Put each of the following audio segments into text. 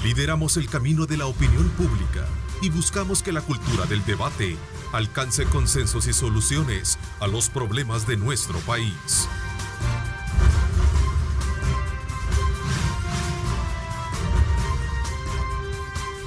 Lideramos el camino de la opinión pública y buscamos que la cultura del debate alcance consensos y soluciones a los problemas de nuestro país.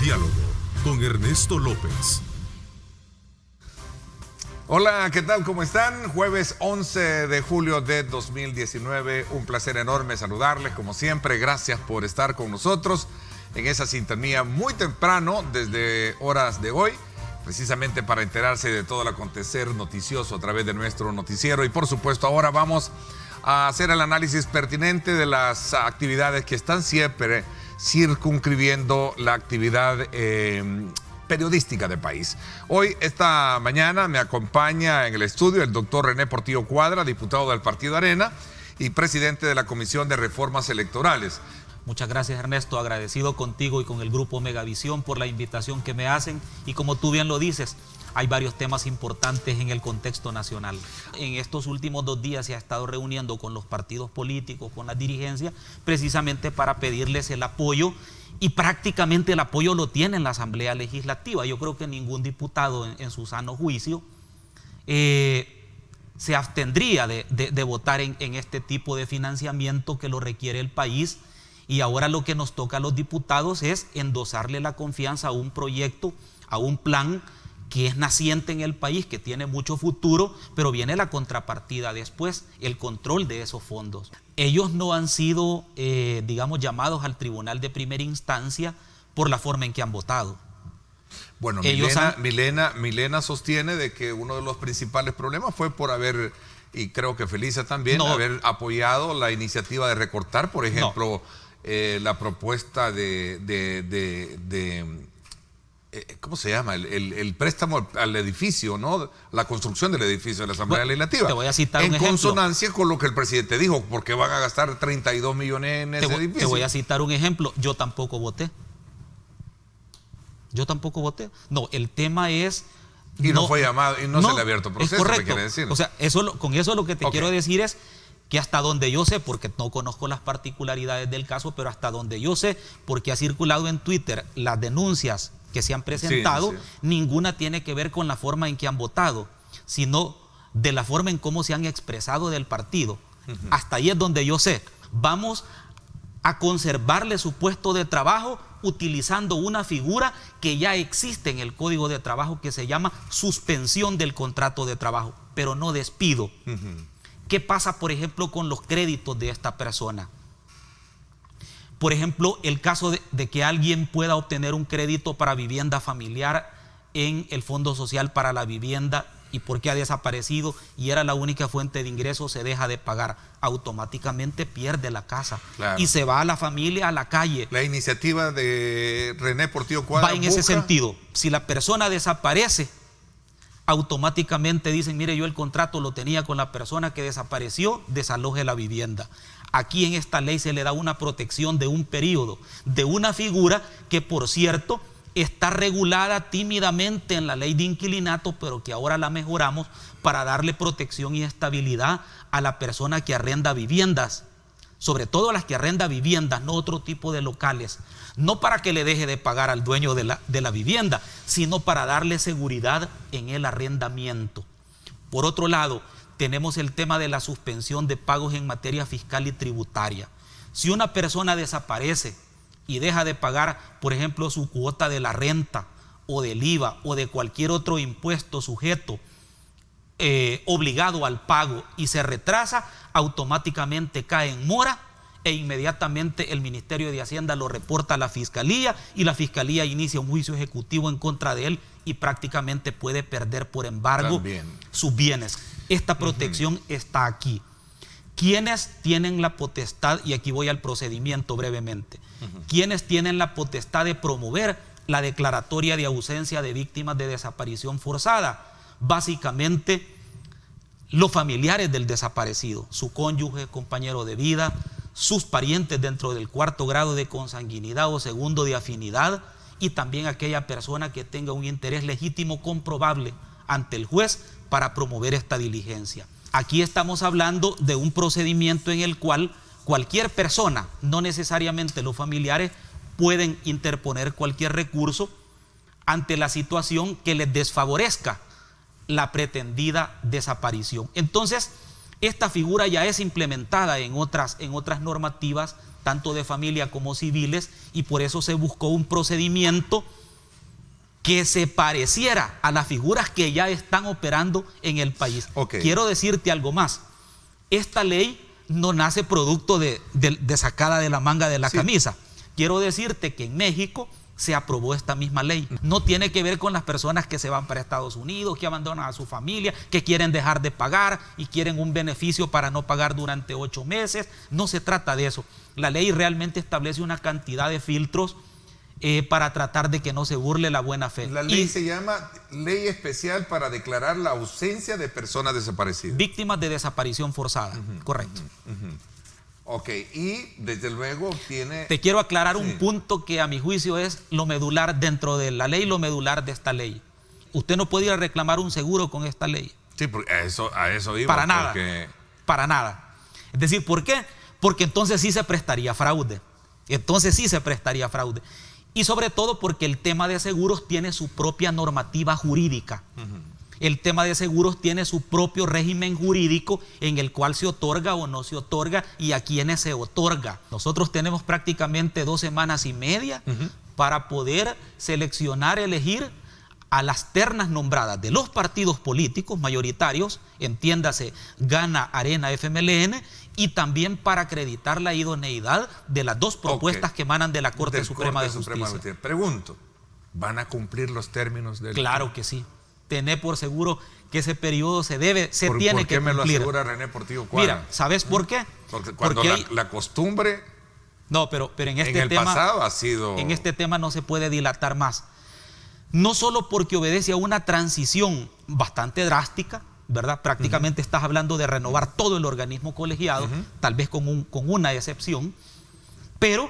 Diálogo con Ernesto López. Hola, ¿qué tal? ¿Cómo están? Jueves 11 de julio de 2019. Un placer enorme saludarles, como siempre. Gracias por estar con nosotros en esa sintonía muy temprano, desde horas de hoy, precisamente para enterarse de todo el acontecer noticioso a través de nuestro noticiero. Y por supuesto, ahora vamos a hacer el análisis pertinente de las actividades que están siempre circunscribiendo la actividad periodística del país. Hoy, esta mañana, me acompaña en el estudio el doctor René Portillo Cuadra, diputado del Partido Arena y presidente de la Comisión de Reformas Electorales. Muchas gracias, Ernesto, agradecido contigo y con el grupo Megavisión por la invitación que me hacen, y como tú bien lo dices, hay varios temas importantes en el contexto nacional. En estos últimos 2 días se ha estado reuniendo con los partidos políticos, con la dirigencia, precisamente para pedirles el apoyo, y prácticamente el apoyo lo tiene en la Asamblea Legislativa. Yo creo que ningún diputado en su sano juicio se abstendría de votar en este tipo de financiamiento que lo requiere el país. Y ahora lo que nos toca a los diputados es endosarle la confianza a un proyecto, a un plan que es naciente en el país, que tiene mucho futuro, pero viene la contrapartida después, el control de esos fondos. Ellos no han sido, llamados al tribunal de primera instancia por la forma en que han votado. Bueno, Milena sostiene de que uno de los principales problemas fue por haber, y creo que Felisa también, haber apoyado la iniciativa de recortar, por ejemplo, la propuesta ¿cómo se llama? El préstamo al edificio, ¿no? La construcción del edificio de la Asamblea Legislativa. Te voy a citar un ejemplo. En consonancia con lo que el presidente dijo, porque van a gastar 32 millones en ese edificio. Te voy a citar un ejemplo. Yo tampoco voté. No, el tema es... Y no fue llamado, y no se le ha abierto proceso, es correcto. ¿me quiere decir? O sea, con eso lo que te quiero decir es que hasta donde yo sé, porque no conozco las particularidades del caso, pero hasta donde yo sé, porque ha circulado en Twitter las denuncias que se han presentado, ninguna tiene que ver con la forma en que han votado, sino de la forma en cómo se han expresado del partido. Hasta ahí es donde yo sé. Vamos a conservarle su puesto de trabajo utilizando una figura que ya existe en el Código de Trabajo, que se llama suspensión del contrato de trabajo, pero no despido. ¿Qué pasa, por ejemplo, con los créditos de esta persona? Por ejemplo, el caso de que alguien pueda obtener un crédito para vivienda familiar en el Fondo Social para la Vivienda, y porque ha desaparecido y era la única fuente de ingresos, se deja de pagar, automáticamente pierde la casa. Claro. Y se va a la familia a la calle. La iniciativa de René Portillo Cuadra va en ese sentido. Si la persona desaparece, automáticamente dicen, mire, yo el contrato lo tenía con la persona que desapareció, desaloje la vivienda. Aquí en esta ley se le da una protección de un periodo, de una figura que, por cierto, está regulada tímidamente en la ley de inquilinato, pero que ahora la mejoramos para darle protección y estabilidad a la persona que arrenda viviendas, sobre todo a las que arrenda viviendas, no otro tipo de locales, no para que le deje de pagar al dueño de la vivienda, sino para darle seguridad en el arrendamiento. Por otro lado, tenemos el tema de la suspensión de pagos en materia fiscal y tributaria. Si una persona desaparece y deja de pagar, por ejemplo, su cuota de la renta o del IVA o de cualquier otro impuesto sujeto obligado al pago, y se retrasa, automáticamente cae en mora e inmediatamente el Ministerio de Hacienda lo reporta a la Fiscalía, y la Fiscalía inicia un juicio ejecutivo en contra de él y prácticamente puede perder por embargo sus bienes. Esta protección está aquí. ¿Quiénes tienen la potestad? Y aquí voy al procedimiento brevemente. ¿Quiénes tienen la potestad de promover la declaratoria de ausencia de víctimas de desaparición forzada? Básicamente, los familiares del desaparecido, su cónyuge, compañero de vida, sus parientes dentro del 4º grado de consanguinidad o 2º de afinidad, y también aquella persona que tenga un interés legítimo comprobable ante el juez para promover esta diligencia. Aquí estamos hablando de un procedimiento en el cual cualquier persona, no necesariamente los familiares, pueden interponer cualquier recurso ante la situación que les desfavorezca la pretendida desaparición. Entonces, esta figura ya es implementada en otras normativas, tanto de familia como civiles, y por eso se buscó un procedimiento que se pareciera a las figuras que ya están operando en el país. Quiero decirte algo más. Esta ley no nace producto de sacada de la manga de la camisa. Quiero decirte que en México se aprobó esta misma ley. No tiene que ver con las personas que se van para Estados Unidos, que abandonan a su familia, que quieren dejar de pagar y quieren un beneficio para no pagar durante 8 meses. No se trata de eso. La ley realmente establece una cantidad de filtros para tratar de que no se burle la buena fe. La ley se llama Ley Especial para declarar la ausencia de personas desaparecidas. Víctimas de desaparición forzada, correcto. Ok, y desde luego tiene... Te quiero aclarar un punto que a mi juicio es lo medular dentro de la ley, lo medular de esta ley. Usted no puede ir a reclamar un seguro con esta ley. Sí, porque a eso iba. Para nada, para nada. Es decir, ¿por qué? Porque entonces sí se prestaría fraude. Y sobre todo porque el tema de seguros tiene su propia normativa jurídica. El tema de seguros tiene su propio régimen jurídico en el cual se otorga o no se otorga y a quienes se otorga. Nosotros tenemos prácticamente 2 semanas y media para poder seleccionar, elegir a las ternas nombradas de los partidos políticos mayoritarios, entiéndase Gana, Arena, FMLN, y también para acreditar la idoneidad de las 2 propuestas que emanan de la Corte Suprema de Justicia. Pregunto, ¿van a cumplir los términos del... Claro que sí. Tené por seguro que ese periodo se tiene que cumplir. ¿Por qué me lo asegura René Portillo Cuadra? Mira, ¿sabes por qué? Porque cuando la costumbre... No, pero en este en el tema... pasado ha sido... En este tema no se puede dilatar más. No solo porque obedece a una transición bastante drástica, ¿verdad? Prácticamente estás hablando de renovar todo el organismo colegiado, tal vez con una excepción, pero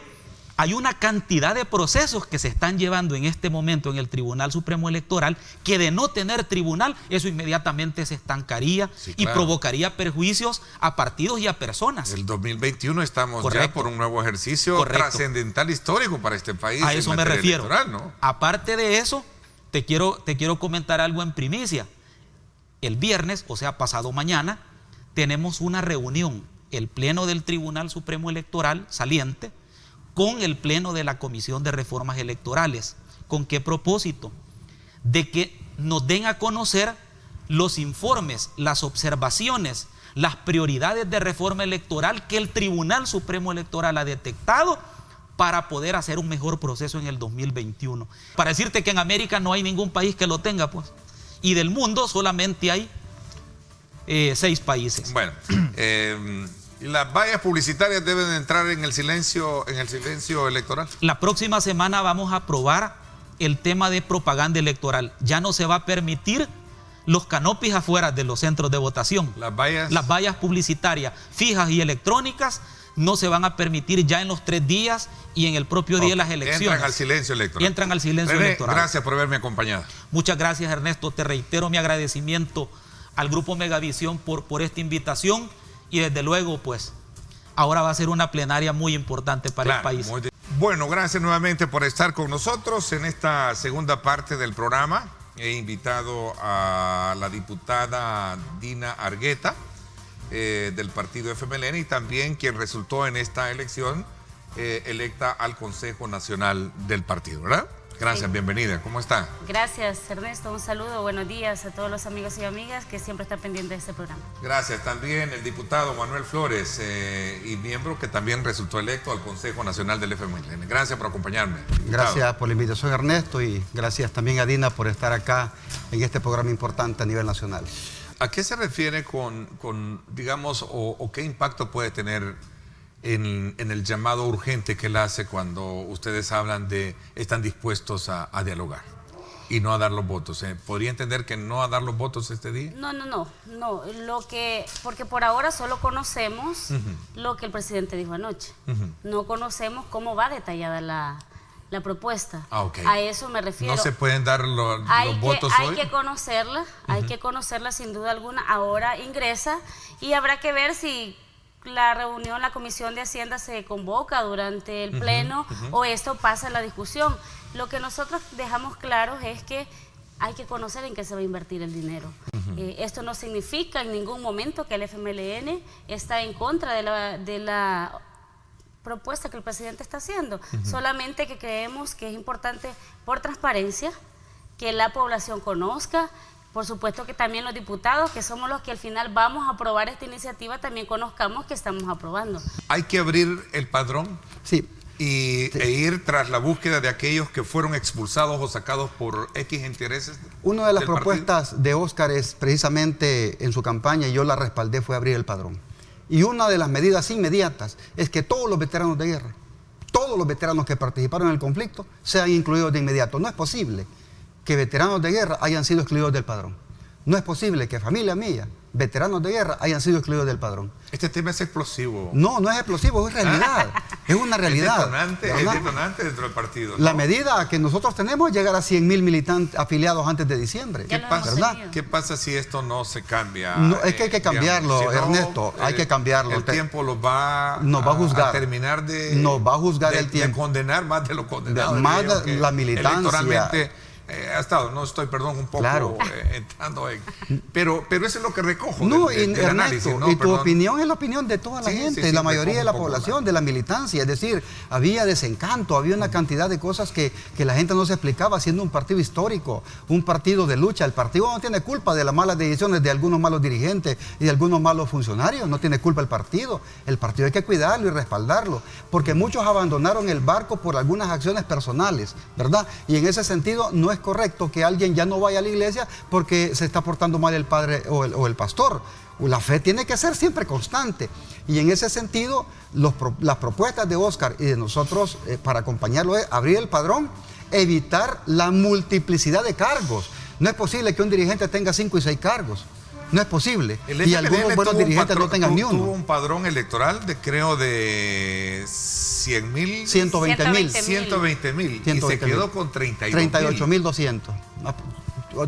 hay una cantidad de procesos que se están llevando en este momento en el Tribunal Supremo Electoral que de no tener tribunal, eso inmediatamente se estancaría y provocaría perjuicios a partidos y a personas. El 2021 estamos ya por un nuevo ejercicio trascendental histórico para este país. A eso me refiero. ¿No? Aparte de eso, te quiero comentar algo en primicia. El viernes, o sea, pasado mañana, tenemos una reunión, el Pleno del Tribunal Supremo Electoral saliente, con el Pleno de la Comisión de Reformas Electorales. ¿Con qué propósito? De que nos den a conocer los informes, las observaciones, las prioridades de reforma electoral que el Tribunal Supremo Electoral ha detectado para poder hacer un mejor proceso en el 2021. Para decirte que en América no hay ningún país que lo tenga, pues. Y del mundo solamente hay 6 países. Bueno, las vallas publicitarias deben entrar en el silencio electoral. La próxima semana vamos a aprobar el tema de propaganda electoral. Ya no se va a permitir los canopies afuera de los centros de votación. Las vallas publicitarias fijas y electrónicas no se van a permitir ya en los 3 días y en el propio día de las elecciones. Entran al silencio electoral. Entran al silencio René, electoral. Gracias por haberme acompañado. Muchas gracias, Ernesto. Te reitero mi agradecimiento al Grupo Megavisión por esta invitación y desde luego, pues, ahora va a ser una plenaria muy importante para el país. Bueno, gracias nuevamente por estar con nosotros en esta segunda parte del programa. He invitado a la diputada Dina Argueta, del partido FMLN, y también quien resultó en esta elección electa al Consejo Nacional del partido, ¿verdad? Gracias, bienvenida. ¿Cómo está? Gracias, Ernesto. Un saludo, buenos días a todos los amigos y amigas que siempre están pendientes de este programa. Gracias. También el diputado Manuel Flores, y miembro que también resultó electo al Consejo Nacional del FMLN. Gracias por acompañarme, diputado. Gracias por la invitación, Ernesto, y gracias también a Dina por estar acá en este programa importante a nivel nacional. ¿A qué se refiere con digamos, o qué impacto puede tener en el llamado urgente que él hace cuando ustedes hablan de están dispuestos a dialogar y no a dar los votos? ¿Podría entender que no a dar los votos este día? No. Porque por ahora solo conocemos lo que el presidente dijo anoche. No conocemos cómo va detallada la propuesta. A eso me refiero. ¿No se pueden dar los votos hoy? Hay que conocerla sin duda alguna. Ahora ingresa y habrá que ver si la reunión, la Comisión de Hacienda se convoca durante el pleno o esto pasa en la discusión. Lo que nosotros dejamos claro es que hay que conocer en qué se va a invertir el dinero. Esto no significa en ningún momento que el FMLN está en contra de la propuesta que el presidente está haciendo, solamente que creemos que es importante por transparencia, que la población conozca, por supuesto que también los diputados, que somos los que al final vamos a aprobar esta iniciativa, también conozcamos que estamos aprobando. ¿Hay que abrir el padrón? Sí. E ir tras la búsqueda de aquellos que fueron expulsados o sacados por X intereses. Una de las propuestas de Óscar es precisamente en su campaña, y yo la respaldé, fue abrir el padrón. Y una de las medidas inmediatas es que todos los veteranos de guerra, todos los veteranos que participaron en el conflicto, sean incluidos de inmediato. No es posible que veteranos de guerra hayan sido excluidos del padrón. No es posible que familia mía, veteranos de guerra, hayan sido excluidos del padrón. Este tema es explosivo. No, no es explosivo, es realidad. Es una realidad. Es detonante dentro del partido, ¿no? La medida que nosotros tenemos es llegar a 100,000 militantes afiliados antes de diciembre. ¿Qué pasa si esto no se cambia? No, es que hay que cambiarlo, digamos, Ernesto, hay que cambiarlo. El tiempo nos va a juzgar. A terminar de... Nos va a juzgar el tiempo. De condenar más de lo condenado. Más de la militancia. Electoralmente ha estado, no estoy, perdón, un poco entrando en... Pero eso es lo que recojo del Ernesto, análisis, ¿no? Y tu opinión es la opinión de toda la gente, la mayoría de la población, de la militancia. Es decir, había desencanto, había una cantidad de cosas que la gente no se explicaba, siendo un partido histórico, un partido de lucha. El partido no tiene culpa de las malas decisiones de algunos malos dirigentes y de algunos malos funcionarios, no tiene culpa el partido. El partido hay que cuidarlo y respaldarlo, porque muchos abandonaron el barco por algunas acciones personales, ¿verdad? Y en ese sentido no es correcto que alguien ya no vaya a la iglesia porque se está portando mal el padre o el pastor. La fe tiene que ser siempre constante. Y en ese sentido, las propuestas de Óscar y de nosotros para acompañarlo es abrir el padrón, evitar la multiplicidad de cargos. No es posible que un dirigente tenga 5 y 6 cargos. No es posible. Y algunos buenos dirigentes no tengan ni uno. Tuvo un padrón electoral de, creo, de 100,000. 120,000. 120,000. Y se quedó con 38,200.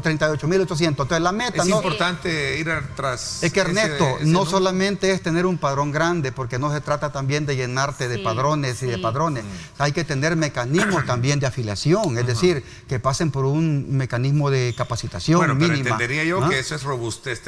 38,800. Entonces la meta es importante ir tras. Es que Ernesto, no solamente es tener un padrón grande, porque no se trata también de llenarte de padrones y de padrones. Hay que tener mecanismos también de afiliación, es decir, que pasen por un mecanismo de capacitación mínima. Pero entendería yo que eso es robustez,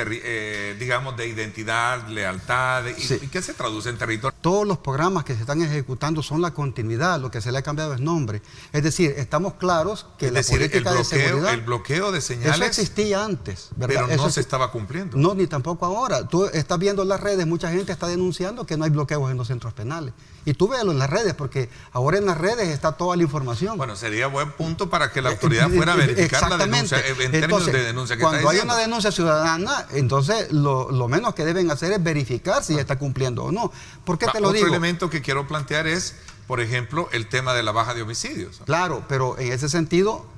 digamos, de identidad, lealtad. ¿Y qué se traduce en territorio? Todos los programas que se están ejecutando son la continuidad, lo que se le ha cambiado es nombre. Es decir, estamos claros que la política de seguridad... El bloqueo de señales. Eso existía antes, ¿verdad? Pero no se estaba cumpliendo. No, ni tampoco ahora. Tú estás viendo las redes, mucha gente está denunciando que no hay bloqueos en los centros penales. Y tú véalo en las redes, porque ahora en las redes está toda la información. Bueno, sería buen punto para que la autoridad fuera a verificar la denuncia, en términos de denuncia que está diciendo. Cuando hay una denuncia ciudadana, entonces lo menos que deben hacer es verificar si está cumpliendo o no. ¿Por qué te lo digo? Otro elemento que quiero plantear es, por ejemplo, el tema de la baja de homicidios. Claro, pero en ese sentido...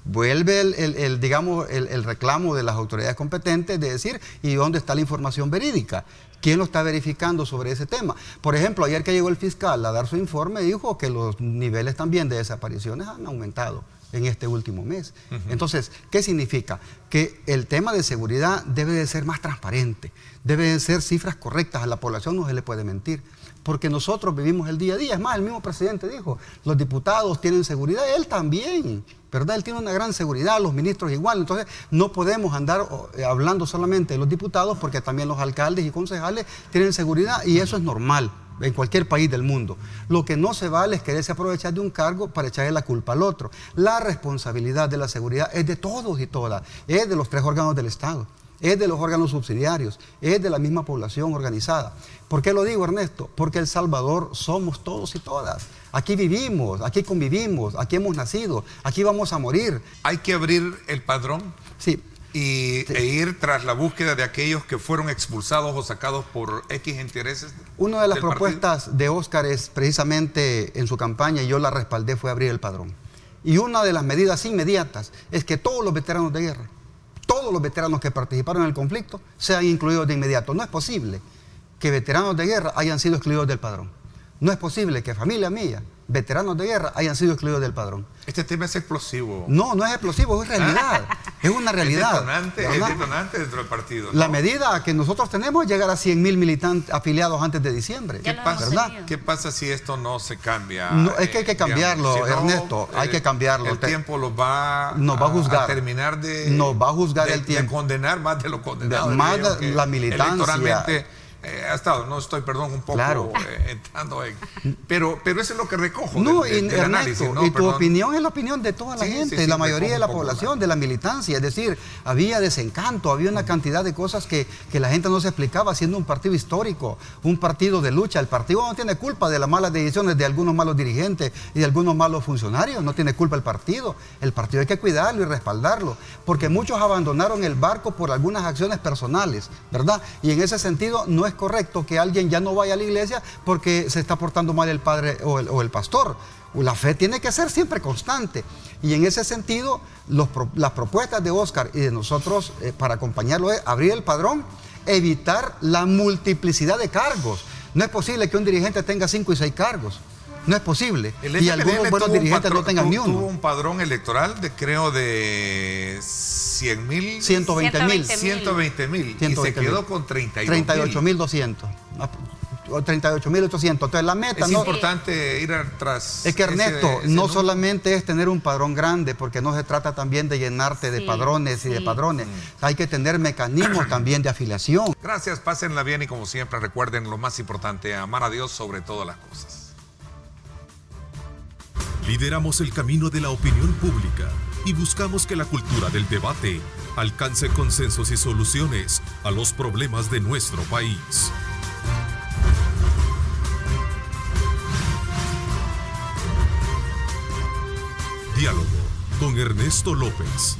vuelve el reclamo de las autoridades competentes de decir, ¿y dónde está la información verídica? ¿Quién lo está verificando sobre ese tema? Por ejemplo, ayer que llegó el fiscal a dar su informe, dijo que los niveles también de desapariciones han aumentado en este último mes. Entonces, ¿qué significa? Que el tema de seguridad debe de ser más transparente, debe de ser cifras correctas, a la población no se le puede mentir. Porque nosotros vivimos el día a día. Es más, el mismo presidente dijo, los diputados tienen seguridad, él también, ¿verdad? Él tiene una gran seguridad, los ministros igual. Entonces, no podemos andar hablando solamente de los diputados, porque también los alcaldes y concejales tienen seguridad, y eso es normal en cualquier país del mundo. Lo que no se vale es quererse aprovechar de un cargo para echarle la culpa al otro. La responsabilidad de la seguridad es de todos y todas, es de los 3 órganos del Estado, es de los órganos subsidiarios, es de la misma población organizada. ¿Por qué lo digo, Ernesto? Porque El Salvador somos todos y todas. Aquí vivimos, aquí convivimos, aquí hemos nacido, aquí vamos a morir. ¿Hay que abrir el padrón? Sí. E ir tras la búsqueda de aquellos que fueron expulsados o sacados por X intereses. Una de las propuestas de Óscar es precisamente en su campaña, y yo la respaldé, fue abrir el padrón. Y una de las medidas inmediatas es que todos los veteranos de guerra, todos los veteranos que participaron en el conflicto, sean incluidos de inmediato. No es posible que veteranos de guerra hayan sido excluidos del padrón. No es posible que familia mía, veteranos de guerra, hayan sido excluidos del padrón. Este tema es explosivo. No, no es explosivo, es realidad. Es una realidad. Es detonante dentro del partido, ¿no? La medida que nosotros tenemos es llegar a 100,000 militantes afiliados antes de diciembre. ¿Qué pasa si esto no se cambia? No, es que hay que cambiarlo, digamos, Ernesto, hay que cambiarlo. El tiempo nos va a juzgar. A terminar de... Nos va a juzgar el tiempo. De condenar más de lo condenado. Más de la militancia. Electoralmente ha estado, no estoy, perdón, un poco claro. entrando en... Pero eso es lo que recojo del Ernesto, análisis, ¿no? Y tu opinión es la opinión de toda la gente, la mayoría de la población, de la militancia. Es decir, había desencanto, había una cantidad de cosas que la gente no se explicaba, siendo un partido histórico, un partido de lucha. El partido no tiene culpa de las malas decisiones de algunos malos dirigentes y de algunos malos funcionarios, no tiene culpa el partido. El partido hay que cuidarlo y respaldarlo, porque muchos abandonaron el barco por algunas acciones personales, ¿verdad? Y en ese sentido no es correcto que alguien ya no vaya a la iglesia porque se está portando mal el padre o el pastor. La fe tiene que ser siempre constante. Y en ese sentido, las propuestas de Oscar y de nosotros para acompañarlo es abrir el padrón, evitar la multiplicidad de cargos. No es posible que un dirigente tenga 5 y 6 cargos. No es posible. Y algunos buenos dirigentes no tengan ni uno. Tuvo un padrón electoral de 100,000. 120,000. 120,000. Y se quedó con 38,200. 38,800. Entonces la meta es importante ir atrás. Es que Ernesto, no solamente es tener un padrón grande, porque no se trata también de llenarte de padrones y de padrones. Hay que tener mecanismos también de afiliación. Gracias, pásenla bien y como siempre recuerden lo más importante, amar a Dios sobre todas las cosas. Lideramos el camino de la opinión pública y buscamos que la cultura del debate alcance consensos y soluciones a los problemas de nuestro país. Diálogo con Ernesto López.